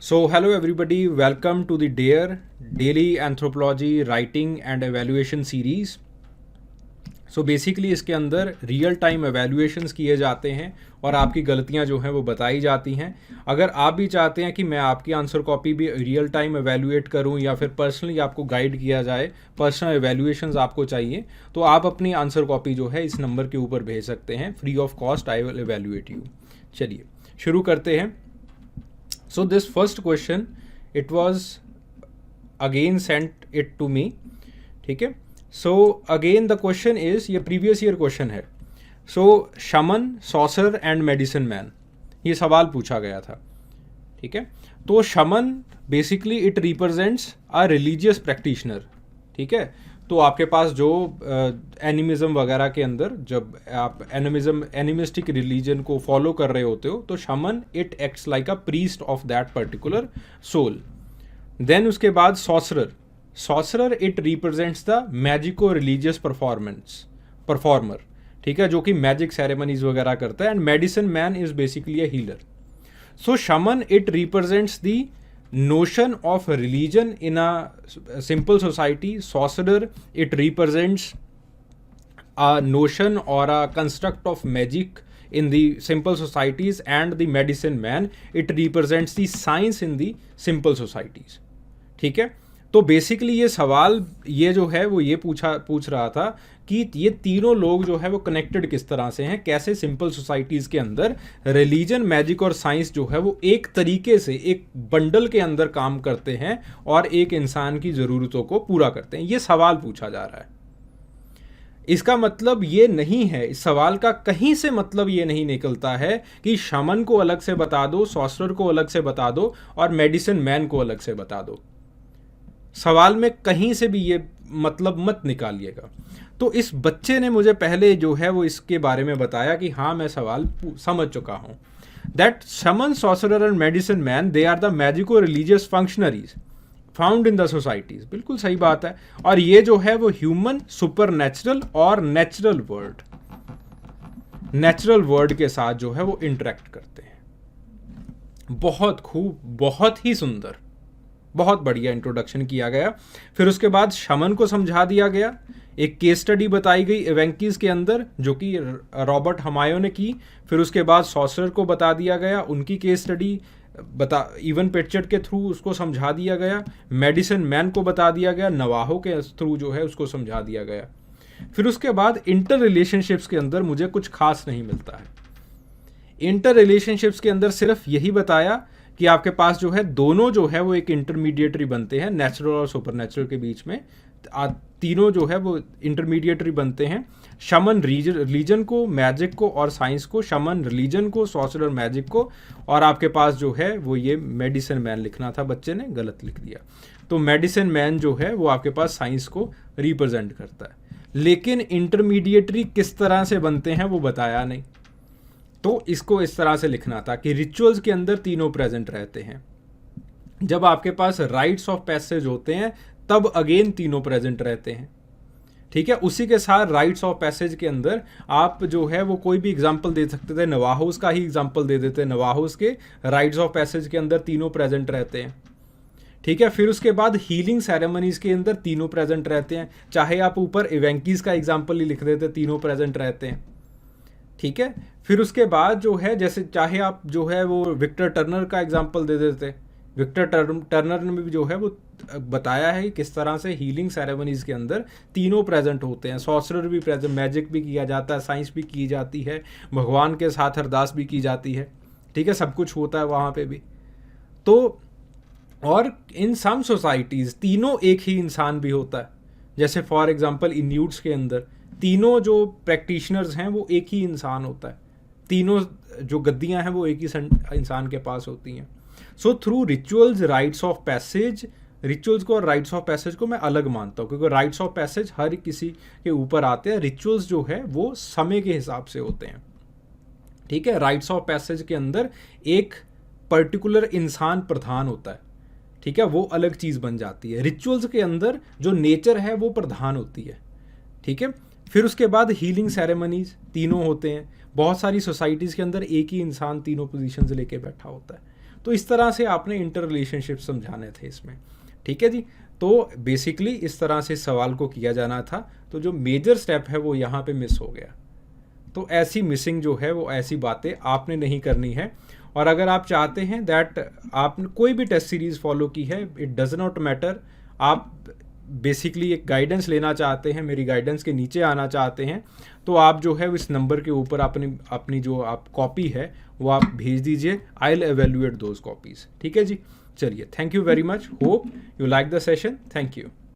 So, hello everybody, welcome to the DARE Daily Anthropology Writing and Evaluation Series. So basically इसके अंदर real time एवेल्यूएशंस किए जाते हैं और आपकी गलतियां जो हैं वो बताई जाती हैं. अगर आप भी चाहते हैं कि मैं आपकी आंसर कॉपी भी रियल टाइम एवेल्यूएट करूं या फिर पर्सनली आपको गाइड किया जाए, पर्सनल एवेल्यूएशंस आपको चाहिए, तो आप अपनी आंसर कॉपी जो है इस नंबर के ऊपर भेज सकते हैं. Free of cost I will evaluate you. चलिए शुरू करते हैं. So this first question, it was again sent it to me. ठीक है. So again the question is, ये previous year question है. So shaman, sorcerer and medicine man, ये सवाल पूछा गया था. ठीक है. तो shaman basically it represents a religious practitioner. ठीक है. तो आपके पास जो एनिमिज्म वगैरह के अंदर जब आप एनिमिस्टिक रिलीजन को फॉलो कर रहे होते हो तो shaman it acts like a priest of that particular soul. Then उसके बाद sorcerer it represents the magico religious performer. ठीक है, जो कि मैजिक सेरेमनीज वगैरह करता है. And medicine man is basically a healer. So shaman it represents the notion of religion in a simple society. Sorcerer it represents a notion or a construct of magic in the simple societies, and the medicine man it represents the science in the simple societies. ठीक है. तो basically ये सवाल ये जो है वो ये पूछ रहा था कि ये तीनों लोग जो है वो कनेक्टेड किस तरह से हैं, कैसे सिंपल सोसाइटीज़ के अंदर रिलीजन, मैजिक और साइंस जो है वो एक तरीके से एक बंडल के अंदर काम करते हैं और एक इंसान की ज़रूरतों को पूरा करते हैं. ये सवाल पूछा जा रहा है. इसका मतलब ये नहीं है, इस सवाल का कहीं से मतलब ये नहीं निकलता है कि शमन को अलग से बता दो, सॉसरर को अलग से बता दो और मेडिसिन मैन को अलग से बता दो. सवाल में कहीं से भी ये मतलब मत निकालिएगा. तो इस बच्चे ने मुझे पहले जो है वो इसके बारे में बताया कि हाँ मैं सवाल समझ चुका हूँ. That shaman, sorcerer and medicine man they are the magico religious functionaries found in the societies. बिल्कुल सही बात है. और ये जो है वो ह्यूमन, सुपर नेचुरल और नेचुरल वर्ल्ड के साथ जो है वो इंटरेक्ट करते हैं. बहुत खूब, बहुत ही सुंदर, बहुत बढ़िया इंट्रोडक्शन किया गया. फिर उसके बाद शमन को समझा दिया गया. एक केस स्टडी बताई गई इवेंकीज के अंदर जो कि रॉबर्ट हमायो ने की. फिर उसके बाद सॉसरर को बता दिया गया, उनकी केस स्टडी इवन पिटचर्ड के थ्रू उसको समझा दिया गया. मेडिसिन मैन को बता दिया गया, नवाहो के थ्रू जो है उसको समझा दिया गया. फिर उसके बाद इंटर रिलेशनशिप्स के अंदर मुझे कुछ खास नहीं मिलता है. इंटर रिलेशनशिप्स के अंदर सिर्फ यही बताया कि आपके पास जो है दोनों जो है वो एक इंटरमीडिएटरी बनते हैं, नेचुरल और सुपर नेचुरल के बीच में. तीनों जो है वो इंटरमीडिएटरी बनते हैं. शमन रिलीजन को, मैजिक को और साइंस को, शमन रिलीजन को, सॉसरर मैजिक को, और आपके पास जो है वो ये मेडिसिन मैन लिखना था, बच्चे ने गलत लिख दिया. तो मेडिसिन मैन जो है वो आपके पास साइंस को रिप्रेजेंट करता है. लेकिन इंटरमीडिएटरी किस तरह से बनते हैं वो बताया नहीं. तो इसको इस तरह से लिखना था कि रिचुअल्स के अंदर तीनों प्रेजेंट रहते हैं. जब आपके पास राइट्स ऑफ पैसेज होते हैं तब अगेन तीनों प्रेजेंट रहते हैं. ठीक है. उसी के साथ राइट्स ऑफ पैसेज के अंदर आप जो है वो कोई भी एग्जांपल दे सकते थे, नवाहोस का ही एग्जांपल दे देते. नवाहोस के राइट्स ऑफ पैसेज के अंदर तीनों प्रेजेंट रहते हैं. ठीक है. फिर उसके बाद हीलिंग सेरेमनीज के अंदर तीनों प्रेजेंट रहते हैं. चाहे आप ऊपर इवेंकीज का एग्जाम्पल ही लिख देते, तीनों प्रेजेंट रहते हैं. ठीक है. फिर उसके बाद जो है जैसे चाहे आप जो है वो विक्टर टर्नर का एग्जांपल दे देते. विक्टर टर्नर ने भी जो है वो बताया है कि किस तरह से हीलिंग सेरेमनीज के अंदर तीनों प्रेजेंट होते हैं. सॉसरर भी प्रेजेंट, मैजिक भी किया जाता है, साइंस भी की जाती है, भगवान के साथ अरदास भी की जाती है. ठीक है. सब कुछ होता है वहाँ पे भी. तो और इन सम सोसाइटीज़ तीनों एक ही इंसान भी होता है. जैसे फॉर एग्जांपल इन्यूट्स के अंदर तीनों जो प्रैक्टिशनर्स हैं वो एक ही इंसान होता है. तीनों जो गद्दियां हैं वो एक ही इंसान के पास होती हैं. So through rituals, rights of passage, rituals को और राइट्स ऑफ पैसेज को मैं अलग मानता हूँ क्योंकि राइट्स ऑफ पैसेज हर किसी के ऊपर आते हैं. रिचुअल्स जो है वो समय के हिसाब से होते हैं. ठीक है. राइट्स ऑफ पैसेज के अंदर एक पर्टिकुलर इंसान प्रधान होता है. ठीक है. वो अलग चीज़ बन जाती है. रिचुअल्स के अंदर जो नेचर है वो प्रधान होती है. ठीक है. फिर उसके बाद हीलिंग सेरेमनीज तीनों होते हैं. बहुत सारी सोसाइटीज़ के अंदर एक ही इंसान तीनों पोजीशंस लेके बैठा होता है. तो इस तरह से आपने इंटर रिलेशनशिप समझाने थे इसमें, ठीक है जी। तो बेसिकली इस तरह से सवाल को किया जाना था, तो जो मेजर स्टेप है वो यहाँ पे मिस हो गया। तो ऐसी मिसिंग जो है वो ऐसी बातें आपने नहीं करनी है। और अगर आप चाहते हैं दैट आपने कोई भी टेस्ट सीरीज़ फॉलो की है, इट डज नॉट मैटर, आप बेसिकली एक गाइडेंस लेना चाहते हैं, मेरी गाइडेंस के नीचे आना चाहते हैं, तो आप जो है इस नंबर के ऊपर अपनी जो आप कॉपी है वो आप भेज दीजिए। I will evaluate those copies, ठीक है जी। चलिए, thank you very much, hope you like the session, thank you.